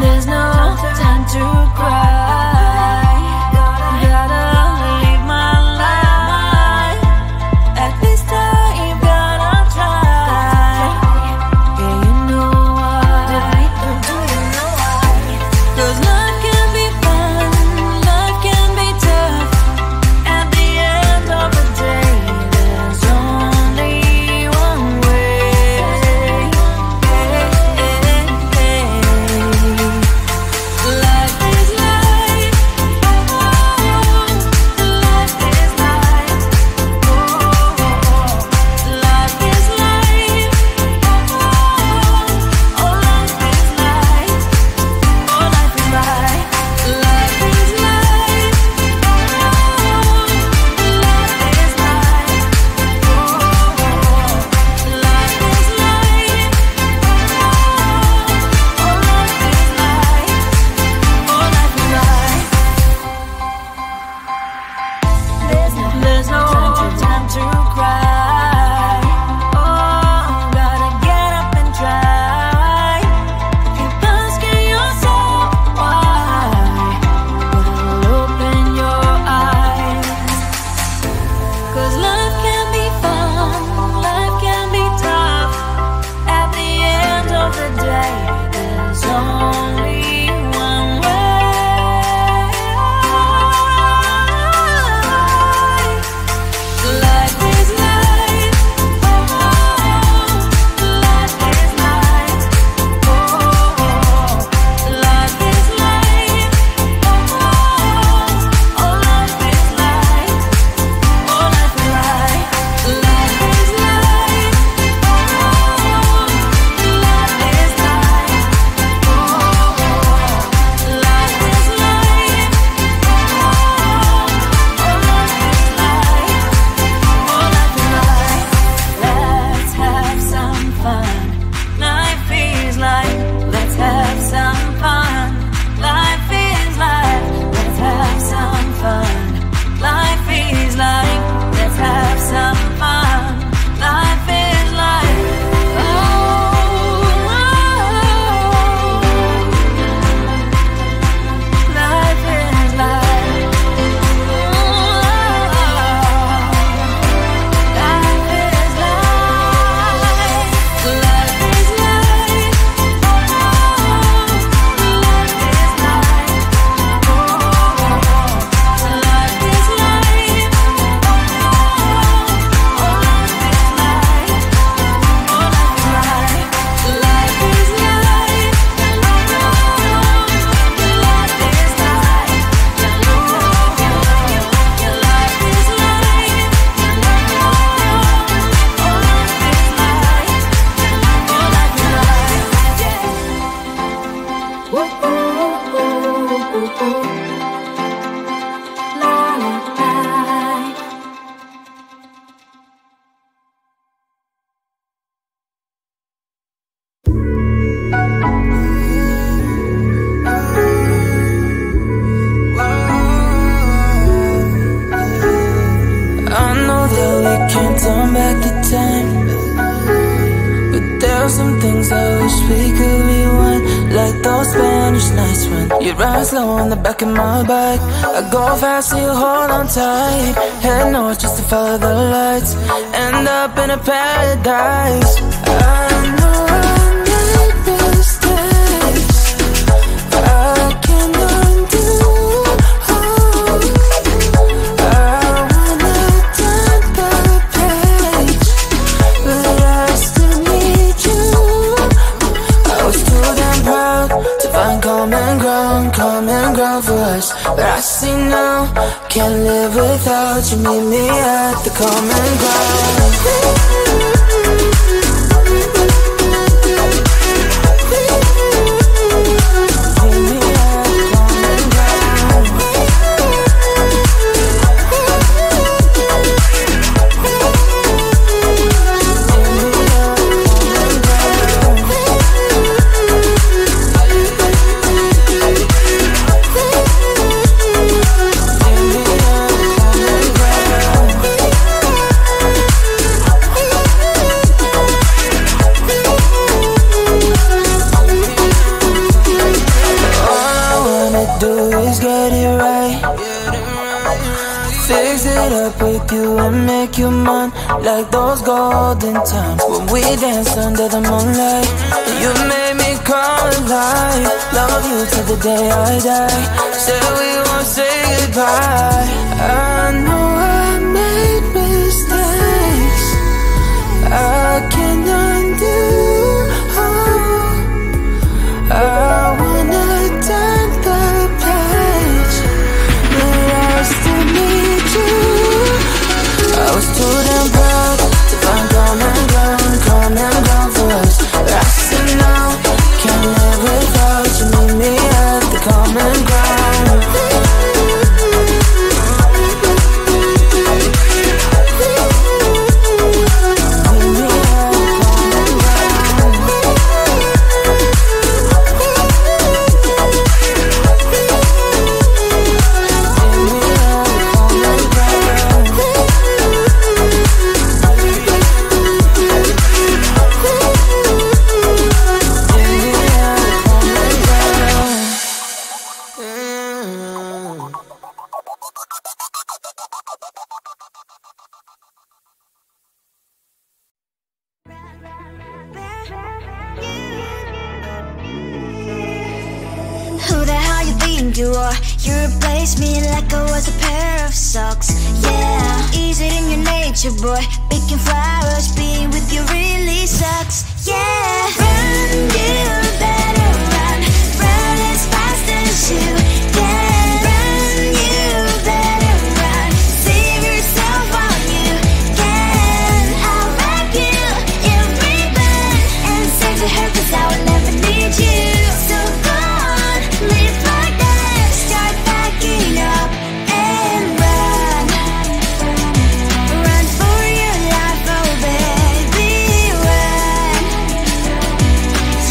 There's no time to cry. Gotta live my life. At this time you gotta try. Yeah, you know why. Do you know why? 'Cause life can be fun, life can be tough. At the end of the day, there's only one way. Life is life. Oh, life is life. Oh, life is life. Oh, life is life. Oh, life is life. Life is life. Life is life. Life is life. There's no time to cry. Oh, gotta get up and try. Keep asking yourself why. Well, open your eyes. 'Cause life can be fun, life can be tough. At the end of the day, there's only one way. Life is life. Oh, life is life. Oh, life is life. Oh, life is life. Oh, life is life. Life is life. Life is life. Life is life. Let's have some fun. Life is life. Let's have some fun. Life is life. Let's have some fun. Life is life. Let's have some fun. Life is life. Oh, life is life. Life is life. Life is life. Life is life. Life is life. I know that we can't turn back the time, but there are some things I wish we could rewind. Like those Spanish nights when you ride slow on the back of my bike. I go fast and you hold on tight. Head north just to follow the lights. End up in a paradise. I know I made mistakes I can't undo. Common ground for us, but I see now, can't live without you. Meet me at the common ground. it up with you and make you mine, like those golden times when we danced under the moonlight. You made me come alive. Love you till the day I die. Said we won't say goodbye. I know I made mistakes I can't undo. I wanna turn the page, but I still need you. I was too damn proud to find common ground for us. But I said no, can't live without you. Meet me at the common ground. You are, you replaced me like I was a pair of socks. Yeah, is it in your nature, boy? Picking flowers, being with you really sucks. Yeah, run, you better run, run as fast as you can. Run, you better run, save yourself while you can. I'll wrap you in ribbon and send to her 'cause I will never need you. So go on, live like that. Up and run, run for your life, oh baby, run.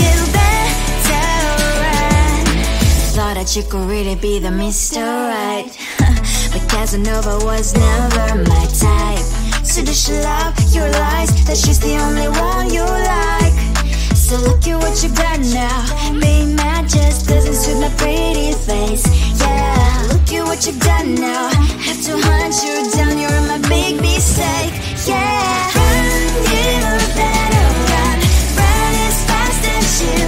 You better run. Thought that you could really be the Mr. Right, but Casanova was never my type. So does she love your lies, that she's the only one you like? So look at what you got now. Being mad just doesn't suit my pretty face. Yeah, look at what you got now. Have to hunt you down, you're my big mistake. Yeah, run, you better run, run as fast as you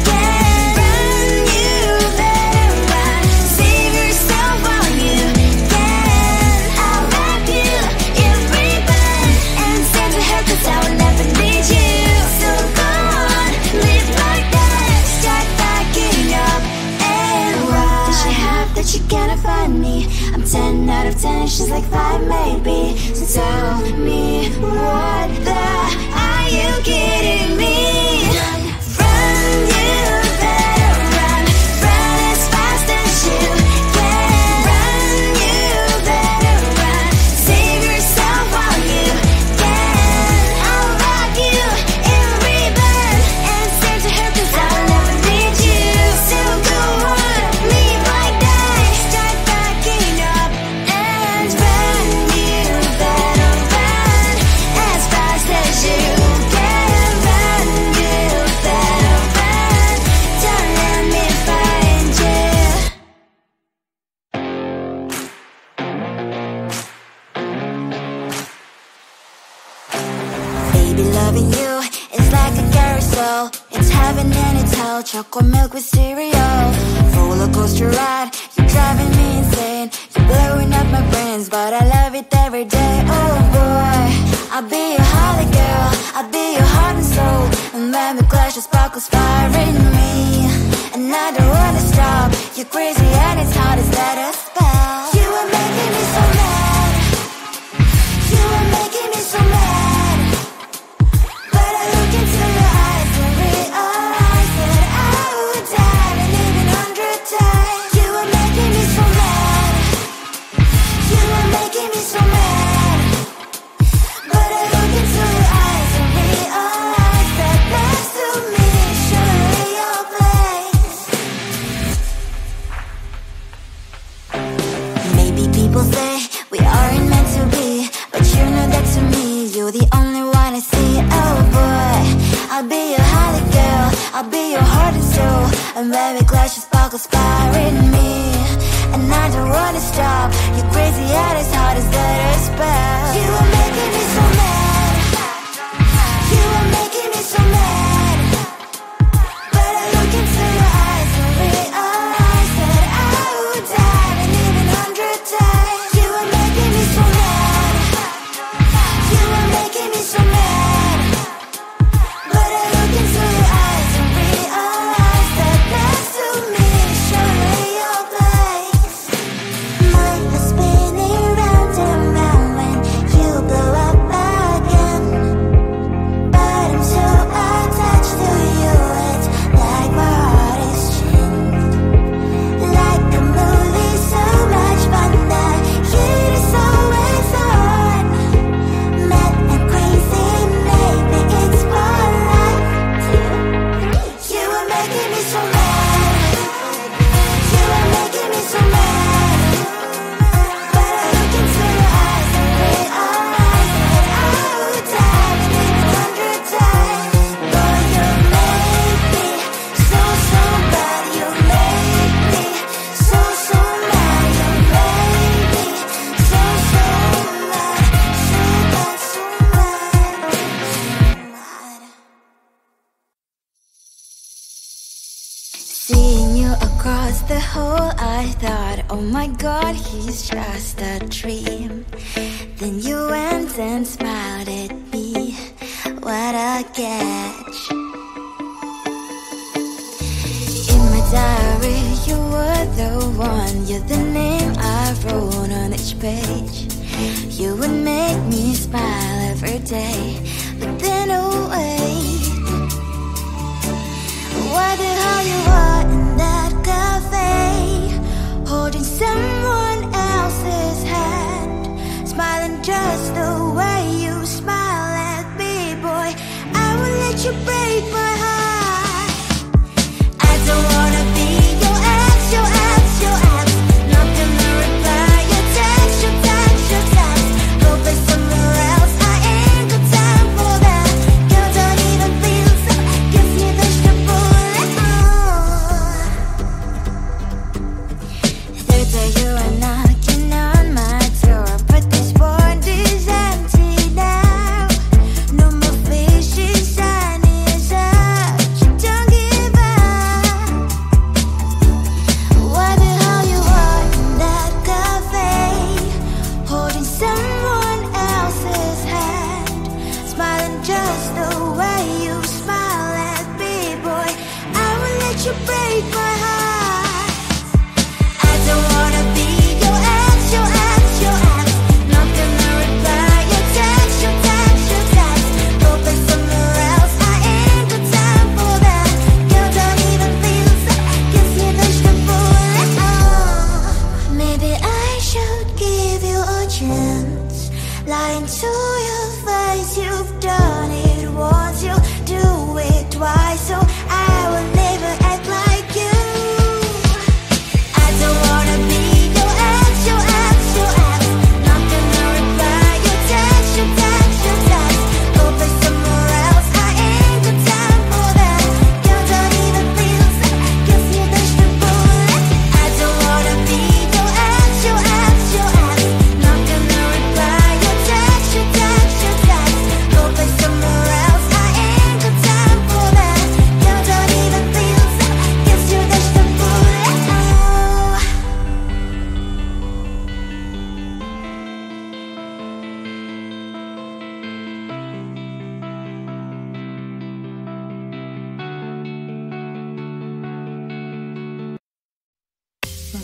can. Run, you better run, save yourself while you can. I'll wrap you in ribbon and send to her 'cause I will never need you. So go on, live like that, start backing up and run. Does she have that you cannot find me? I'm 10 out of 10, she's like 5 maybe. So tell me, what the are you kidding me? Run, you better run, run as fast as you can. Run, you better run, save yourself while you can. I'll wrap you in ribbon and send to her 'cause I'll never need you. So go on, leave like that, start backing up and run. You better run as fast as you can. Run, you better run, don't let me find you. Baby, loving you is like a carousel. It's heaven and it's hell. Chocolate milk with cereal. Roller coaster ride, you're driving me insane. You're blowing up my brains, but I love it every day. Oh boy, I'll be your holly girl, I'll be your heart and soul. And when we clash, the sparkles fire in me. And I don't wanna stop. You're crazy and it's hard as that a spell. You are making me so mad. You are making me so mad. But I look into your eyes and realize that I would die and even 100 times. You are making me so mad. You are making me so mad. But I look into your eyes and realize that next to me is surely your place. Maybe people say we aren't meant to be, but you know that to me, you're the only one I see. Oh boy, I'll be your holly girl, I'll be your heart and soul. And when we clash, the sparkles fire in me. And I don't wanna stop. You're crazy and as hard as that a spell. You are making me so mad. You are making me so mad. But I look into your eyes and realize that I would die and even 100 times. You are making me so mad. You are making me so mad. But I look into your eyes and realize that next to me is surely your place. Mine is spinning round and round when you blow up again. But I'm so attached to you, it's like my heart is chained. Like a movie, so much fun that heat is always on. Mad and crazy, maybe it's for life. You are making me so mad. You are making me so mad. But I look into your eyes and realize that I would die and even 100 times. Boy, you make me so, so bad. You make me so, so mad. You make me so, so mad. So bad, so mad, so mad. Seeing you across the hall, I thought, oh my god, he's just a dream. Then you went and smiled at me. What a catch. In my diary, you were the one. You're the name I wrote on each page. You would make me smile every day. But then, oh wait, what the hell you are in that cafe, holding someone else's hand, smiling just the way you smile at me, boy. I will let you break my heart. I don't wanna be your ex, your ex, your ex. Not gonna reply your text, your text, your text. Go play somewhere else, I ain't got time for that. Girl, don't even feel so, gives me vegetable. Third day you are knocking on my door, but this board is empty now. No more fishes, sun is up. You don't give up. What the hell you are in that cafe, holding someone else's hand, smiling just the way you smile at me, boy. I will let you break my heart. I don't wanna be your ex, your ex, your ex. Not gonna reply your text, your text, your text. Go play somewhere else, I ain't got time for that. Girl, don't even feel so, gives me vegetable. Maybe I should give you a chance. Lying to your face, you've done it once, you'll do it twice, so I will never act like you. I don't wanna be your ex, your ex, your ex. Not gonna reply your text, your text, your text. Go play somewhere else, I ain't got time for that. Girl, don't even feel so, gives me vegetable. I don't wanna be your ex, your ex, your ex. Not gonna reply your text, your text, your text. Go play somewhere else, I ain't got time for that. Girl, don't even feel so, gives you vegetable.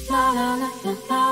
La la la la la.